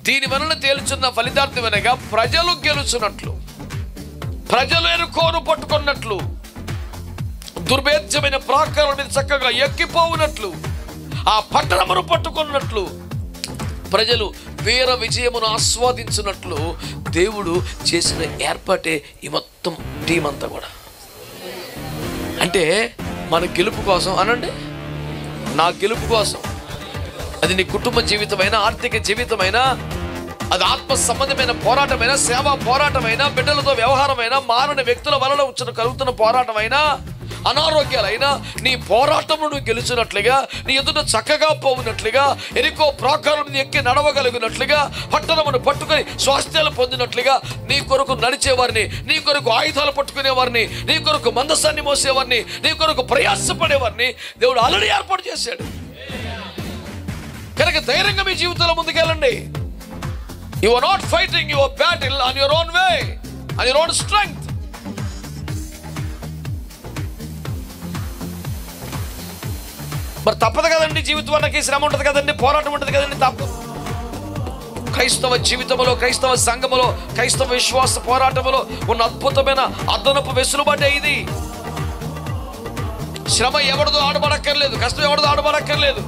దీని వలన తేలుచున్న ఫలితార్థం అనగా ప్రజలు గెలుచున్నట్లు, ప్రజలు ఎరుకోను పట్టుకున్నట్లు, దుర్భేద్యమైన ప్రాకారం మీద చక్కగా ఎక్కిపోవునట్లు, ఆ పట్టణమును పట్టుకున్నట్లు, ప్రజలు వీర విజయమును ఆస్వాదించున్నట్లు దేవుడు చేసిన ఏర్పాటే ఈ మొత్తం టీం అంతా కూడా. అంటే మన గెలుపు కోసం అనండి, నా గెలుపు కోసం. అది నీ కుటుంబ జీవితమైనా, ఆర్థిక జీవితమైనా, అది ఆత్మ సంబంధమైన పోరాటమైనా, సేవా పోరాటమైనా, బిడ్డలతో వ్యవహారమైనా, మారని వ్యక్తుల వలన కలుగుతున్న పోరాటమైనా, అనారోగ్యాలైనా, నీ పోరాటమును నువ్వు గెలిచినట్లుగా, నీ ఎదుట చక్కగా పోవునట్లుగా, ఎరికో ప్రాకారం ఎక్కి నడవగలిగినట్లుగా, పట్టణమును పట్టుకొని స్వాస్థ్యాలు పొందినట్లుగా, నీ కొరకు నడిచేవారిని, నీ కొరకు ఆయుధాలు పట్టుకునేవారిని, నీ కొరకు మందసాన్ని మోసేవారిని, నీ కొరకు ప్రయాసపడేవారిని దేవుడు ఆల్రెడీ ఏర్పాటు చేశాడు. కనుక ధైర్యంగా మీ జీవితంలో ముందుకెళ్ళండి. You are not fighting your battle on your own way, on your own strength. మరి తప్పదు కదండి, జీవితానికి శ్రమ ఉంటుంది కదండి, పోరాటం ఉంటుంది కదండి, తప్పదు. క్రైస్తవ జీవితంలో, క్రైస్తవ సంఘములో, క్రైస్తవ విశ్వాస పోరాటంలో ఉన్న అద్భుతమైన అదనపు వెసులుబాటే ఇది. శ్రమ ఎవరిదో ఆడబడక్కర్లేదు, కష్టం ఎవరిదో ఆడబడక్కర్లేదు,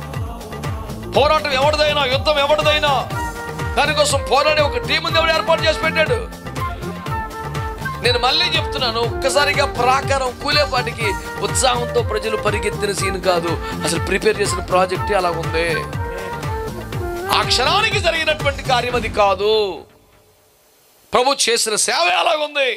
పోరాటం ఎవరిదైనా, యుద్ధం ఎవరిదైనా దానికోసం పోరాడే ఒక టీము దేవుడు ఏర్పాటు చేసి పెట్టాడు. నేను మళ్ళీ చెప్తున్నాను, ఒక్కసారిగా ప్రాకారం కూలేపాటికి ఉత్సాహంతో ప్రజలు పరిగెత్తిన సీన్ కాదు, అసలు ప్రిపేర్ చేసిన ప్రాజెక్టే అలా ఉంది. ఆ క్షణానికి జరిగినటువంటి కార్యం అది కాదు, ప్రభు చేసిన సేవ అలాగుంది.